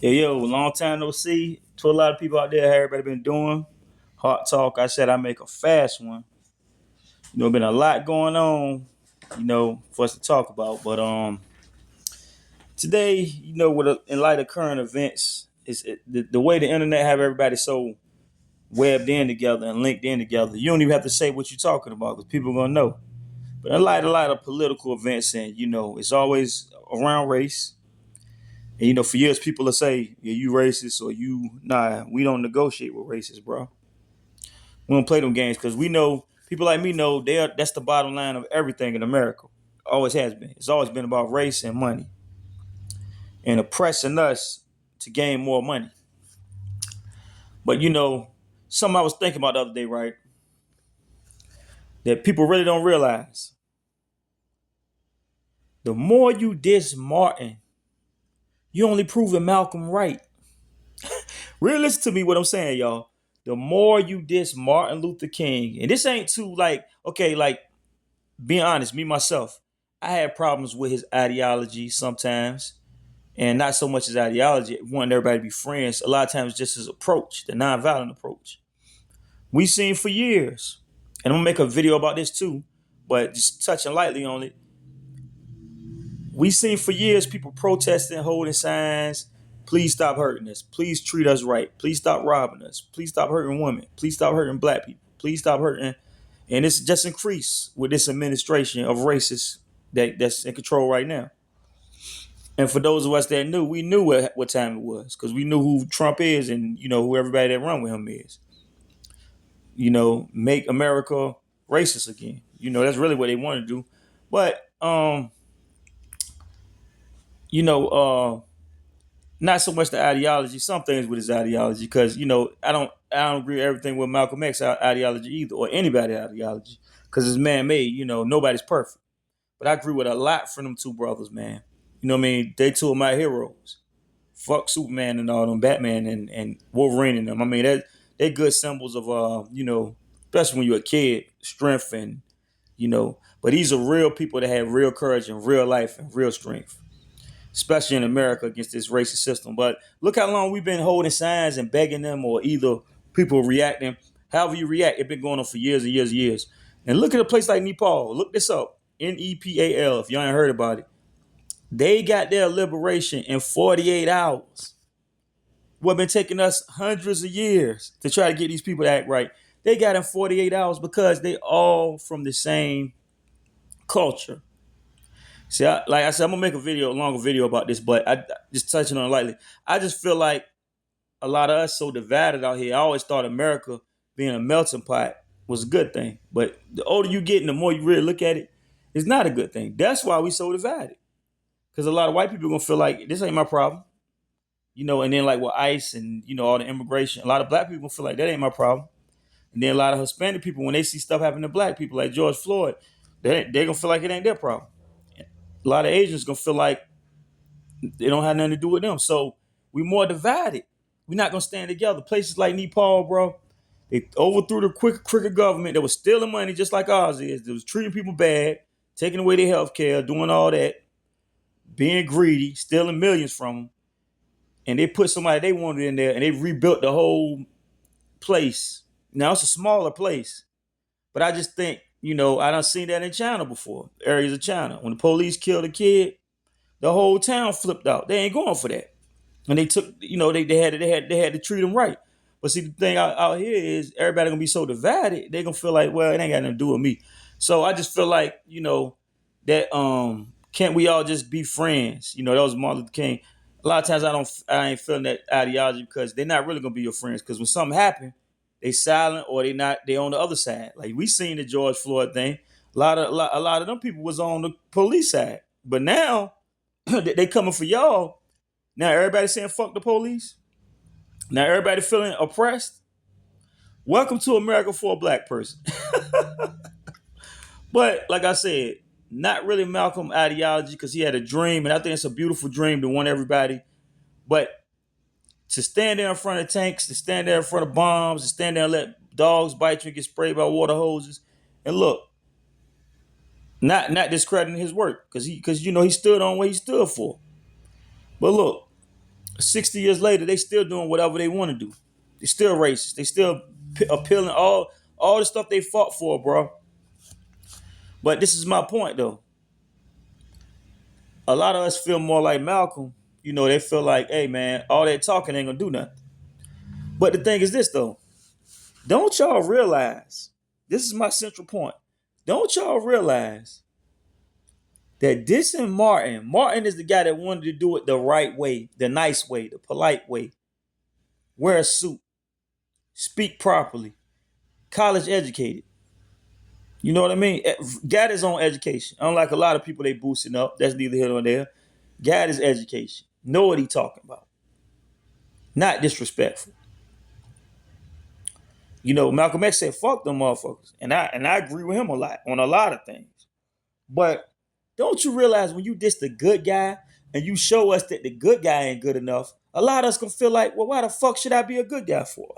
Yeah, yo, long time no see. To a lot of people out there, how everybody been doing? Hot talk. I said I make a fast one. Been a lot going on, for us to talk about. But today, in light of current events, the way the internet have everybody so webbed in together and linked in together. You don't even have to say what you're talking about because people gonna know. But in light of a lot of political events, and it's always around race. And for years, people will say, "Yeah, you racist," or "You nah." We don't negotiate with racists, bro. We don't play them games because we know people like me know they are. That's the bottom line of everything in America. Always has been. It's always been about race and money and oppressing us to gain more money. But something I was thinking about the other day, right? That people really don't realize. The more you diss Martin, you only proving Malcolm right. Really listen to me what I'm saying, y'all. The more you diss Martin Luther King, and this ain't too like, okay, like being honest, me myself, I had problems with his ideology sometimes, and not so much his ideology, wanting everybody to be friends. A lot of times, just his approach, the nonviolent approach. We seen for years, and I'm gonna make a video about this too, but just touching lightly on it. We seen for years people protesting, holding signs. Please stop hurting us. Please treat us right. Please stop robbing us. Please stop hurting women. Please stop hurting black people. Please stop hurting. And it's just increased with this administration of racists that's in control right now. And for those of us that knew, we knew what time it was because we knew who Trump is and who everybody that run with him is. Make America racist again. That's really what they want to do. But you know, not so much the ideology. Some things with his ideology, because I don't agree with everything with Malcolm X ideology either, or anybody ideology, because it's man made. Nobody's perfect, but I agree with a lot from them two brothers, man. You know what I mean? They two of my heroes. Fuck Superman and all them, Batman and Wolverine and them. I mean, they're good symbols of especially when you're a kid, strength and But these are real people that have real courage and real life and real strength, especially in America against this racist system. But look how long we've been holding signs and begging them, or either people reacting. However you react, it's been going on for years and years and years. And look at a place like Nepal. Look this up. Nepal, if you ain't heard about it. They got their liberation in 48 hours. What been taking us hundreds of years to try to get these people to act right. They got in 48 hours because they all from the same culture. See, like I said, I'm gonna make a longer video about this, but I just touching on it lightly. I just feel like a lot of us so divided out here. I always thought America being a melting pot was a good thing, but the older you get and the more you really look at it, it's not a good thing. That's why we so divided. Because a lot of white people gonna feel like this ain't my problem, and then like with ICE and all the immigration, a lot of black people feel like that ain't my problem, and then a lot of Hispanic people when they see stuff happen to black people like George Floyd, they gonna feel like it ain't their problem. A lot of Asians gonna feel like they don't have nothing to do with them. So we more divided. We're not gonna stand together. Places like Nepal, bro, they overthrew the crooked government that was stealing money just like ours is. That was treating people bad, taking away their health care, doing all that, being greedy, stealing millions from them. And they put somebody they wanted in there and they rebuilt the whole place. Now it's a smaller place. But I just think, I done seen that in China before, areas of China. When the police killed a kid, the whole town flipped out. They ain't going for that. And they took, they had to treat them right. But see, the thing out here is everybody gonna be so divided, they gonna feel like, well, it ain't got nothing to do with me. So I just feel like, that can't we all just be friends? That was Martin Luther King. A lot of times I ain't feeling that ideology because they're not really gonna be your friends. Because when something happen, they silent or they on the other side. Like we seen the George Floyd thing. A lot of them people was on the police side. But now they coming for y'all. Now everybody saying fuck the police. Now everybody feeling oppressed. Welcome to America for a black person. But like I said, not really Malcolm ideology because he had a dream, and I think it's a beautiful dream to want everybody. But to stand there in front of tanks, to stand there in front of bombs, to stand there and let dogs bite you and get sprayed by water hoses, and look, not discrediting his work because he stood on what he stood for. But look, 60 years later, they still doing whatever they want to do. They still racist. They still appealing all the stuff they fought for, bro. But this is my point, though. A lot of us feel more like Malcolm. You know, they feel like, hey, man, all that talking ain't gonna do nothing. But the thing is this, though. Don't y'all realize, this is my central point. Don't y'all realize that dissing Martin is the guy that wanted to do it the right way, the nice way, the polite way. Wear a suit, speak properly, college educated. You know what I mean? Got his own education. Unlike a lot of people they boosting up. That's neither here nor there. Got his education. Know what he talking about. Not disrespectful. You know, Malcolm X said, fuck them motherfuckers. And I agree with him a lot on a lot of things. But don't you realize when you diss the good guy and you show us that the good guy ain't good enough, a lot of us can feel like, well, why the fuck should I be a good guy for?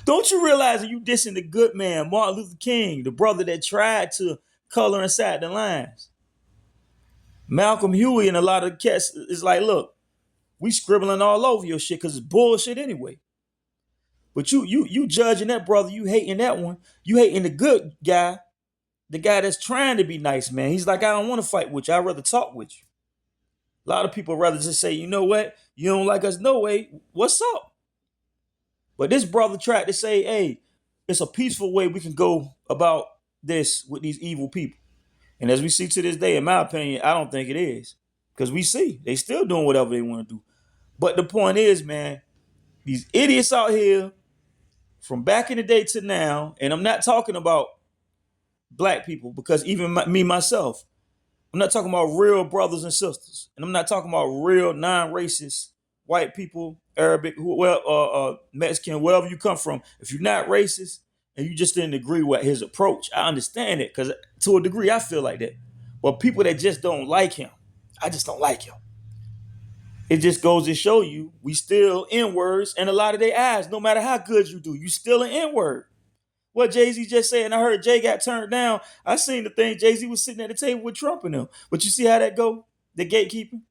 Don't you realize that you dissing the good man, Martin Luther King, the brother that tried to color inside the lines? Malcolm Huey and a lot of cats is like, look, we scribbling all over your shit because it's bullshit anyway. But you judging that brother, you hating that one, you hating the good guy, the guy that's trying to be nice, man. He's like, I don't want to fight with you. I'd rather talk with you. A lot of people rather just say, you know what? You don't like us, no way. What's up? But this brother tried to say, hey, it's a peaceful way we can go about this with these evil people. And as we see to this day, in my opinion, I don't think it is. Because we see they still doing whatever they want to do. But the point is, man, these idiots out here from back in the day to now, and I'm not talking about black people, because even me myself, I'm not talking about real brothers and sisters, and I'm not talking about real non-racist white people, Arabic, Mexican, wherever you come from. If you're not racist and you just didn't agree with his approach, I understand it, because to a degree I feel like that. But people that just don't like him, I just don't like him. It just goes to show you we still N-words in a lot of their eyes. No matter how good you do, you still an N-word. What Jay-Z just said, and I heard Jay got turned down. I seen the thing, Jay-Z was sitting at the table with Trump and them. But you see how that go? The gatekeeping?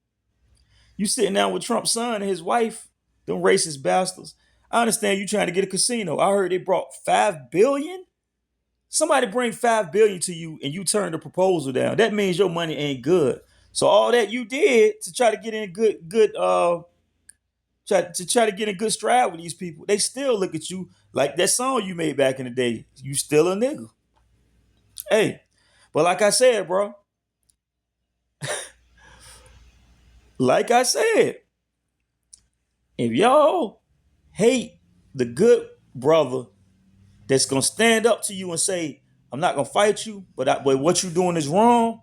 You sitting down with Trump's son and his wife, them racist bastards. I understand you trying to get a casino. I heard they brought $5 billion. Somebody bring $5 billion to you and you turn the proposal down. That means your money ain't good. So all that you did to try to get in try to get in good stride with these people, they still look at you like that song you made back in the day. You still a nigga. Hey, but like I said, bro, like I said, if y'all hate the good brother that's gonna stand up to you and say, I'm not gonna fight you, but what you doing is wrong,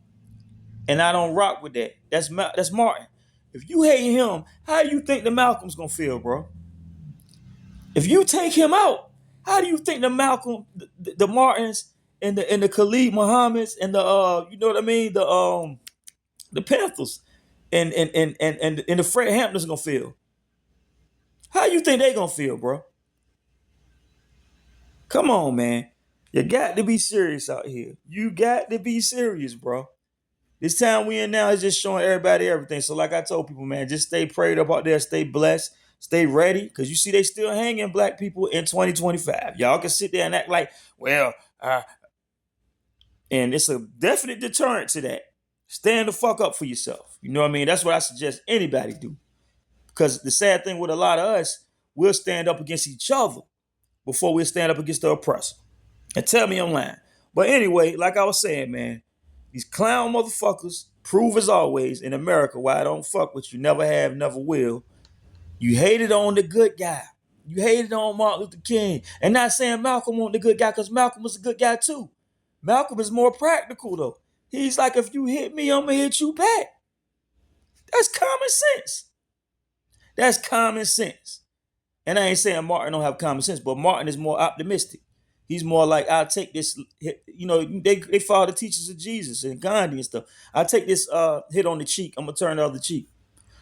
and I don't rock with that. That's Martin. If you hate him, how do you think the Malcolm's gonna feel, bro? If you take him out, how do you think the Malcolm, the Martins, and the Khalid Muhammad's and the you know what I mean, the Panthers and the Fred Hamptons gonna feel? How you think they gonna feel, bro? Come on, man. You got to be serious out here. You got to be serious, bro. This time we in now is just showing everybody everything. So like I told people, man, just stay prayed up out there, stay blessed, stay ready, because you see they still hanging black people in 2025. Y'all can sit there and act like, well, and it's a definite deterrent to that. Stand the fuck up for yourself. You know what I mean? That's what I suggest anybody do. Because the sad thing with a lot of us, we'll stand up against each other before we'll stand up against the oppressor. And tell me I'm lying. But anyway, like I was saying, man, these clown motherfuckers prove as always in America why I don't fuck with you, never have, never will. You hated on the good guy. You hated on Martin Luther King. And not saying Malcolm wasn't the good guy, because Malcolm was a good guy too. Malcolm is more practical though. He's like, if you hit me, I'm gonna hit you back. That's common sense. That's common sense. And I ain't saying Martin don't have common sense, but Martin is more optimistic. He's more like, I'll take this, you know, they follow the teachings of Jesus and Gandhi and stuff. I'll take this hit on the cheek. I'm going to turn the other cheek.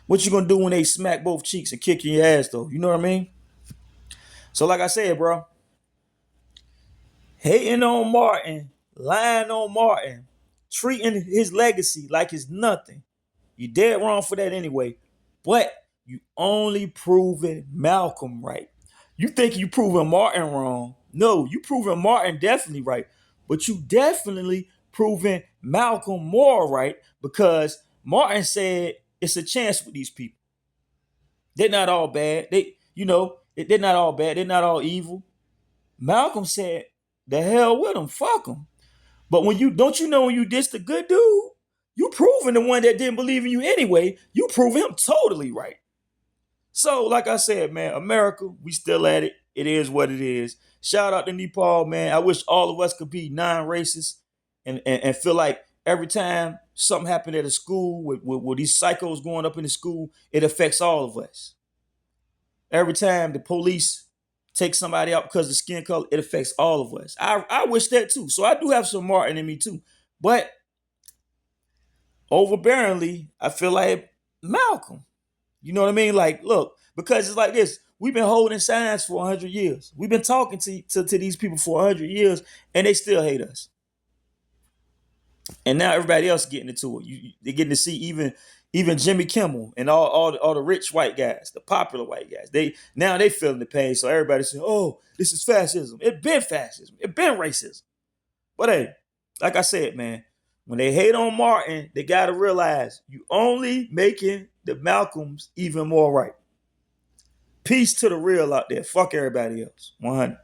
What you going to do when they smack both cheeks and kick your ass, though? You know what I mean? So like I said, bro, hating on Martin, lying on Martin, treating his legacy like it's nothing. You dead wrong for that anyway. But you only proving Malcolm right. You think you proving Martin wrong. No, you proving Martin definitely right. But you definitely proving Malcolm more right because Martin said it's a chance with these people. They're not all bad. They're not all bad. They're not all evil. Malcolm said, the hell with them. Fuck them. But when you don't you know when you diss the good dude, you proving the one that didn't believe in you anyway, you prove him totally right. So, like I said, man, America, we still at it. It is what it is. Shout out to Nepal, man. I wish all of us could be non-racist and feel like every time something happened at a school with these psychos going up in the school, it affects all of us. Every time the police take somebody out because of skin color, it affects all of us. I wish that too. So I do have some Martin in me too. But overbearingly, I feel like Malcolm. You know what I mean? Like, look, because it's like this. We've been holding signs for 100 years. We've been talking to these people for 100 years, and they still hate us. And now everybody else getting into it. They're getting to see even Jimmy Kimmel and all the rich white guys, the popular white guys. They feeling the pain. So everybody saying, "Oh, this is fascism." It been fascism. It been racism. But hey, like I said, man, when they hate on Martin, they gotta realize you only making the Malcolms even more right. Peace to the real out there. Fuck everybody else. 100.